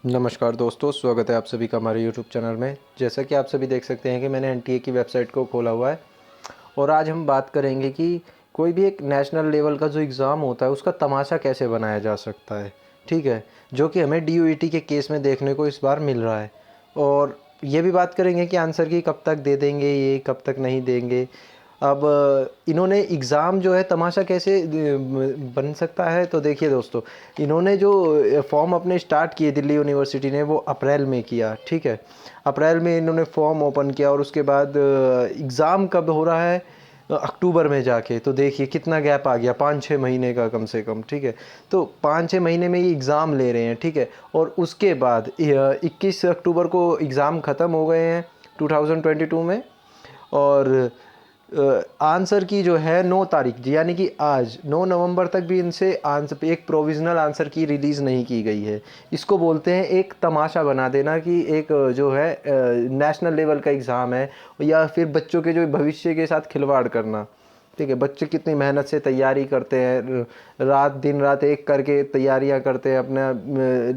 नमस्कार दोस्तों, स्वागत है आप सभी का हमारे YouTube चैनल में। जैसा कि आप सभी देख सकते हैं कि मैंने एनटीए की वेबसाइट को खोला हुआ है और आज हम बात करेंगे कि कोई भी एक नेशनल लेवल का जो एग्ज़ाम होता है उसका तमाशा कैसे बनाया जा सकता है। ठीक है, जो कि हमें डीओईटी के केस में देखने को इस बार मिल रहा है। और ये भी बात करेंगे कि आंसर की कब तक दे देंगे, ये कब तक नहीं देंगे। अब इन्होंने एग्ज़ाम जो है तमाशा कैसे बन सकता है, तो देखिए दोस्तों, इन्होंने जो फॉर्म अपने स्टार्ट किए दिल्ली यूनिवर्सिटी ने, वो अप्रैल में किया। ठीक है, अप्रैल में इन्होंने फॉर्म ओपन किया और उसके बाद एग्ज़ाम कब हो रहा है, अक्टूबर में जाके। तो देखिए कितना गैप आ गया, 5-6 महीने का कम से कम। ठीक है, तो 5-6 महीने में ये एग्ज़ाम ले रहे हैं। ठीक है, और उसके बाद 21 अक्टूबर को एग्ज़ाम ख़त्म हो गए हैं 2022 में। और आंसर की जो है 9 तारीख, यानी कि आज 9 नवंबर तक भी इनसे आंसर, एक प्रोविज़नल आंसर की रिलीज़ नहीं की गई है। इसको बोलते हैं एक तमाशा बना देना कि एक जो है नेशनल लेवल का एग्ज़ाम है, या फिर बच्चों के जो भविष्य के साथ खिलवाड़ करना। ठीक है, बच्चे कितनी मेहनत से तैयारी करते हैं, रात दिन रात एक करके तैयारियां करते हैं, अपना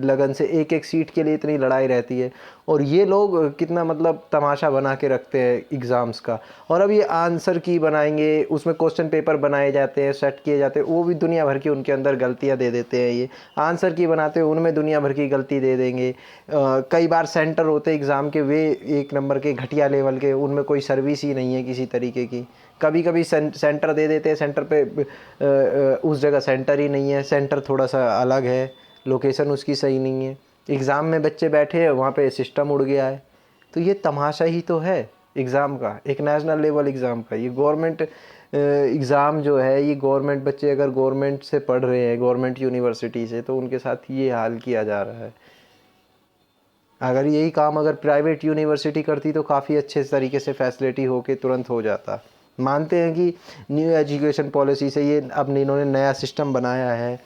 लगन से एक एक सीट के लिए इतनी लड़ाई रहती है। और ये लोग कितना मतलब तमाशा बना के रखते हैं एग्ज़ाम्स का। और अब ये आंसर की बनाएंगे, उसमें क्वेश्चन पेपर बनाए जाते हैं, सेट किए जाते हैं, वो भी दुनिया भर की उनके अंदर गलतियां दे देते हैं। ये आंसर की बनाते हैं, उनमें दुनिया भर की गलती दे देंगे। कई बार सेंटर होते एग्ज़ाम के, वे एक नंबर के घटिया लेवल के, उनमें कोई सर्विस ही नहीं है किसी तरीके की। कभी कभी सेंटर दे देते हैं, सेंटर पे उस जगह सेंटर ही नहीं है, सेंटर थोड़ा सा अलग है, लोकेशन उसकी सही नहीं है, एग्ज़ाम में बच्चे बैठे हैं वहाँ पे सिस्टम उड़ गया है। तो ये तमाशा ही तो है एग्ज़ाम का, एक नेशनल लेवल एग्ज़ाम का। ये गवर्नमेंट एग्ज़ाम जो है, ये गवर्नमेंट बच्चे अगर गवर्नमेंट से पढ़ रहे हैं, गवर्नमेंट यूनिवर्सिटी से, तो उनके साथ ये हाल किया जा रहा है। अगर यही काम अगर प्राइवेट यूनिवर्सिटी करती तो काफ़ी अच्छे तरीके से फैसिलिटी होके तुरंत हो जाता। मानते हैं कि न्यू एजुकेशन पॉलिसी से ये अब इन्होंने नया सिस्टम बनाया है,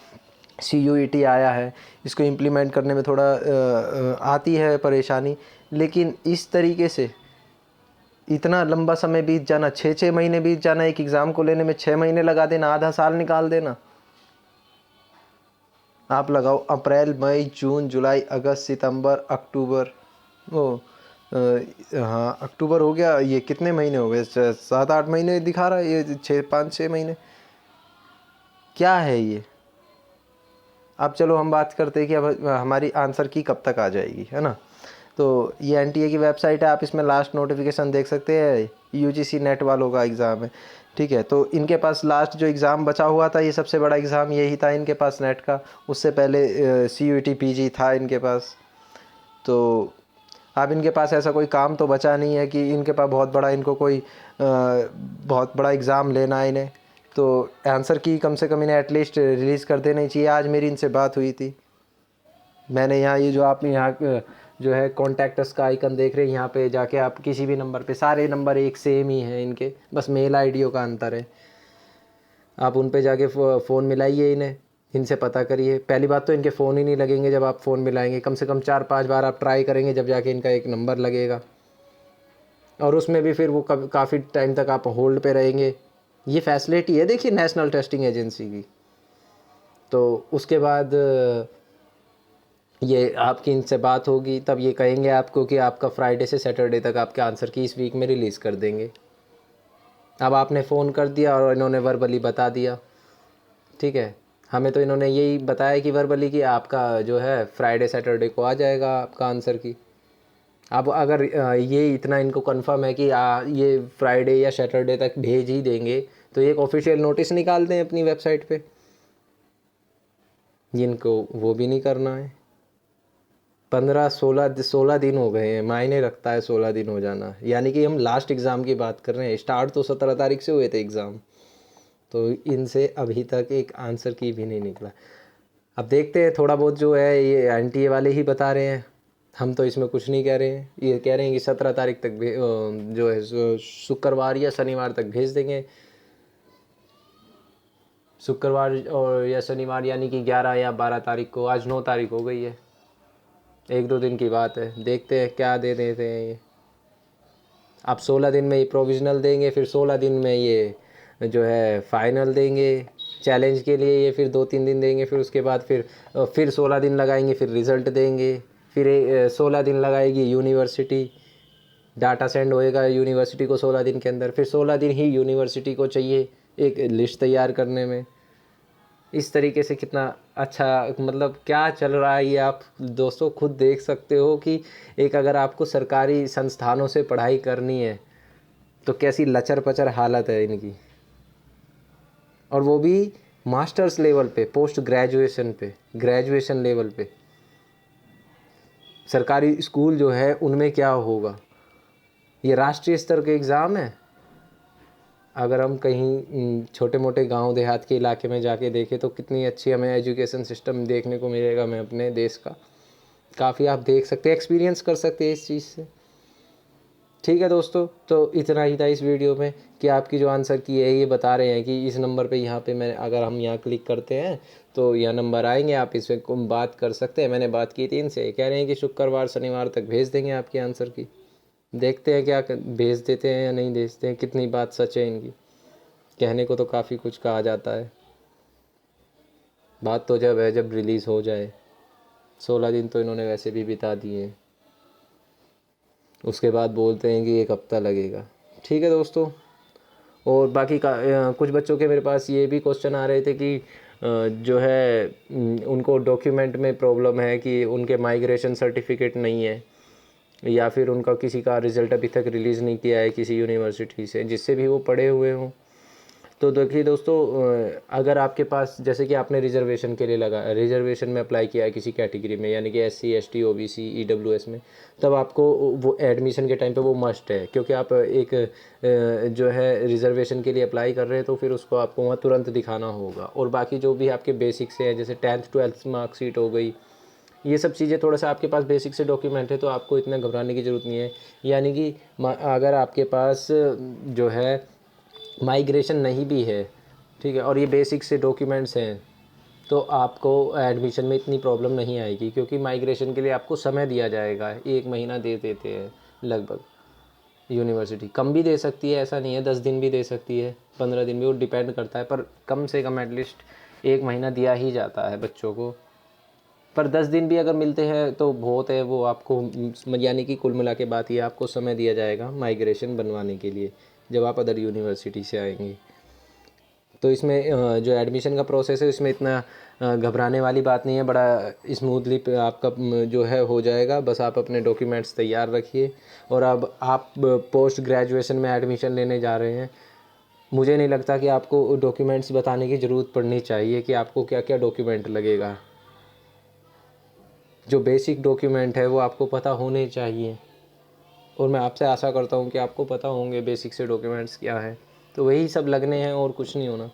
CUET आया है, इसको इम्प्लीमेंट करने में थोड़ा आती है परेशानी। लेकिन इस तरीके से इतना लंबा समय बीत जाना, 6-6 महीने बीत जाना, एक एग्ज़ाम को लेने में 6 महीने लगा देना, आधा साल निकाल देना। आप लगाओ अप्रैल, मई, जून, जुलाई, अगस्त, सितंबर, अक्टूबर, ओ हाँ अक्टूबर हो गया। ये कितने महीने हो गए, 7-8 महीने दिखा रहा है, ये 5-6 महीने क्या है ये। अब चलो हम बात करते हैं कि अब हमारी आंसर की कब तक आ जाएगी, है ना। तो ये एनटीए की वेबसाइट है, आप इसमें लास्ट नोटिफिकेशन देख सकते हैं, यूजीसी नेट वालों का एग्ज़ाम है। ठीक है, तो इनके पास लास्ट जो एग्ज़ाम बचा हुआ था, ये सबसे बड़ा एग्ज़ाम यही था इनके पास नेट का। उससे पहले CUET PG था इनके पास। तो अब इनके पास ऐसा कोई काम तो बचा नहीं है कि इनके पास बहुत बड़ा, इनको कोई बहुत बड़ा एग्ज़ाम लेना है इन्हें। तो आंसर की कम से कम इन्हें एटलीस्ट रिलीज़ कर देना चाहिए। आज मेरी इनसे बात हुई थी, मैंने यहाँ ये जो आप यहाँ जो है कॉन्टैक्टस का आइकन देख रहे हैं, यहाँ पे जाके आप किसी भी नंबर पे, सारे नंबर एक सेम ही हैं इनके, बस मेल आईडियों का अंतर है। आप उन पे जाके फ़ोन मिलाइए इन्हें, इनसे पता करिए। पहली बात तो इनके फ़ोन ही नहीं लगेंगे जब आप फ़ोन मिलाएंगे, कम से कम 4-5 बार आप ट्राई करेंगे जब जाके इनका एक नंबर लगेगा। और उसमें भी फिर वो काफ़ी टाइम तक आप होल्ड पे रहेंगे। ये फैसिलिटी है देखिए नेशनल टेस्टिंग एजेंसी की। तो उसके बाद ये आपकी इनसे बात होगी, तब ये कहेंगे आपको कि आपका फ्राइडे से सैटरडे तक आपके आंसर की इस वीक में रिलीज़ कर देंगे। अब आपने फ़ोन कर दिया और इन्होंने वर्बली बता दिया। ठीक है, हमें तो इन्होंने यही बताया कि वर्बली कि आपका जो है फ्राइडे सैटरडे को आ जाएगा आपका आंसर की। अब अगर ये इतना इनको कंफर्म है कि ये फ्राइडे या सैटरडे तक भेज ही देंगे, तो एक ऑफिशियल नोटिस निकाल दें अपनी वेबसाइट पे। जिनको वो भी नहीं करना है। 15-16 दिन हो गए हैं, मायने रखता है 16 दिन हो जाना। यानी कि हम लास्ट एग्ज़ाम की बात कर रहे हैं, स्टार्ट तो 17 तारीख से हुए थे एग्ज़ाम, तो इनसे अभी तक एक आंसर की भी नहीं निकला। अब देखते हैं, थोड़ा बहुत जो है ये एनटीए वाले ही बता रहे हैं, हम तो इसमें कुछ नहीं कह रहे हैं। ये कह रहे हैं कि 17 तारीख तक जो है शुक्रवार या शनिवार तक भेज देंगे। शुक्रवार और या शनिवार, यानी कि 11 या 12 तारीख को। आज 9 तारीख हो गई है, 1-2 दिन की बात है। देखते हैं क्या दे देते हैं ये। अब 16 दिन में ये प्रोविज़नल देंगे, फिर 16 दिन में ये जो है फाइनल देंगे चैलेंज के लिए। ये फिर 2-3 दिन देंगे, फिर उसके बाद फिर 16 दिन लगाएंगे, फिर रिज़ल्ट देंगे, फिर 16 दिन लगाएगी यूनिवर्सिटी, डाटा सेंड होएगा यूनिवर्सिटी को 16 दिन के अंदर, फिर 16 दिन ही यूनिवर्सिटी को चाहिए एक लिस्ट तैयार करने में। इस तरीके से कितना अच्छा मतलब क्या चल रहा है ये आप दोस्तों खुद देख सकते हो कि एक अगर आपको सरकारी संस्थानों से पढ़ाई करनी है तो कैसी लचर पचर हालत है इनकी, और वो भी मास्टर्स लेवल पे, पोस्ट ग्रेजुएशन पे, ग्रेजुएशन लेवल पे। सरकारी स्कूल जो है उनमें क्या होगा, ये राष्ट्रीय स्तर के एग्ज़ाम है। अगर हम कहीं छोटे मोटे गांव देहात के इलाके में जाके देखें तो कितनी अच्छी हमें एजुकेशन सिस्टम देखने को मिलेगा, हमें अपने देश का काफ़ी आप देख सकते हैं, एक्सपीरियंस कर सकते हैं इस चीज़ से। ठीक है दोस्तों, तो इतना ही था इस वीडियो में कि आपकी जो आंसर की है ये बता रहे हैं कि इस नंबर पे यहाँ पे मैं अगर हम यहाँ क्लिक करते हैं तो यह नंबर आएंगे, आप इस पर बात कर सकते हैं। मैंने बात की थी इनसे, कह रहे हैं कि शुक्रवार शनिवार तक भेज देंगे आपके आंसर की। देखते हैं क्या भेज देते हैं या नहीं भेजते हैं, कितनी बात सच है इनकी। कहने को तो काफ़ी कुछ कहा जाता है, बात तो जब है जब रिलीज़ हो जाए। 16 दिन तो इन्होंने वैसे भी बिता दिए हैं, उसके बाद बोलते हैं कि 1 हफ्ता लगेगा। ठीक है दोस्तों, और बाकी का कुछ बच्चों के मेरे पास ये भी क्वेश्चन आ रहे थे कि जो है उनको डॉक्यूमेंट में प्रॉब्लम है कि उनके माइग्रेशन सर्टिफिकेट नहीं है, या फिर उनका किसी का रिज़ल्ट अभी तक रिलीज़ नहीं किया है किसी यूनिवर्सिटी से जिससे भी वो पढ़े हुए हों। तो देखिए दोस्तों, अगर आपके पास जैसे कि आपने रिजर्वेशन के लिए रिजर्वेशन में अप्लाई किया है किसी कैटेगरी में, यानी कि SC ST OBC EWS में, तब आपको वो एडमिशन के टाइम पे वो मस्ट है, क्योंकि आप एक जो है रिजर्वेशन के लिए अप्लाई कर रहे हैं तो फिर उसको आपको वहाँ तुरंत दिखाना होगा। और बाकी जो भी आपके बेसिक्स हैं जैसे 10th 12th मार्कशीट हो गई, ये सब चीज़ें थोड़ा सा आपके पास बेसिक से डॉक्यूमेंट है तो आपको इतना घबराने की ज़रूरत नहीं है। यानी कि अगर आपके पास जो है माइग्रेशन नहीं भी है, ठीक है, और ये बेसिक से डॉक्यूमेंट्स हैं, तो आपको एडमिशन में इतनी प्रॉब्लम नहीं आएगी, क्योंकि माइग्रेशन के लिए आपको समय दिया जाएगा। 1 महीना दे देते हैं लगभग, यूनिवर्सिटी कम भी दे सकती है, ऐसा नहीं है, 10 दिन भी दे सकती है, 15 दिन भी, वो डिपेंड करता है, पर कम से कम एटलीस्ट 1 महीना दिया ही जाता है बच्चों को। पर 10 दिन भी अगर मिलते हैं तो बहुत है, वो आपको यानी कि कुल मिला के बात ये आपको समय दिया जाएगा माइग्रेशन बनवाने के लिए जब आप अदर यूनिवर्सिटी से आएंगे। तो इसमें जो एडमिशन का प्रोसेस है इसमें इतना घबराने वाली बात नहीं है, बड़ा स्मूथली आपका जो है हो जाएगा। बस आप अपने डॉक्यूमेंट्स तैयार रखिए। और अब आप पोस्ट ग्रेजुएशन में एडमिशन लेने जा रहे हैं, मुझे नहीं लगता कि आपको डॉक्यूमेंट्स बताने की ज़रूरत पड़नी चाहिए कि आपको क्या क्या डॉक्यूमेंट लगेगा। जो बेसिक डॉक्यूमेंट है वो आपको पता होने चाहिए, और मैं आपसे आशा करता हूँ कि आपको पता होंगे बेसिक से डॉक्यूमेंट्स क्या है, तो वही सब लगने हैं और कुछ नहीं होना।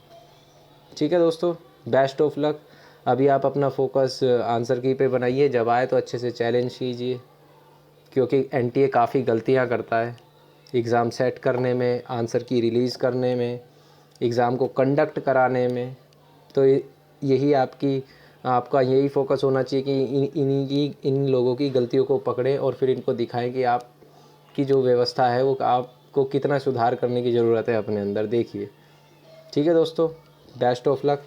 ठीक है दोस्तों, बेस्ट ऑफ लक। अभी आप अपना फोकस आंसर की पे बनाइए, जब आए तो अच्छे से चैलेंज कीजिए, क्योंकि NTA काफ़ी गलतियाँ करता है एग्ज़ाम सेट करने में, आंसर की रिलीज़ करने में, एग्ज़ाम को कंडक्ट कराने में। तो यही आपका यही फोकस होना चाहिए कि इन लोगों की गलतियों को पकड़ें और फिर इनको दिखाएं कि आपकी जो व्यवस्था है वो आपको कितना सुधार करने की ज़रूरत है अपने अंदर, देखिए। ठीक है दोस्तों, बेस्ट ऑफ लक,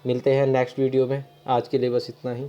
मिलते हैं नेक्स्ट वीडियो में। आज के लिए बस इतना ही।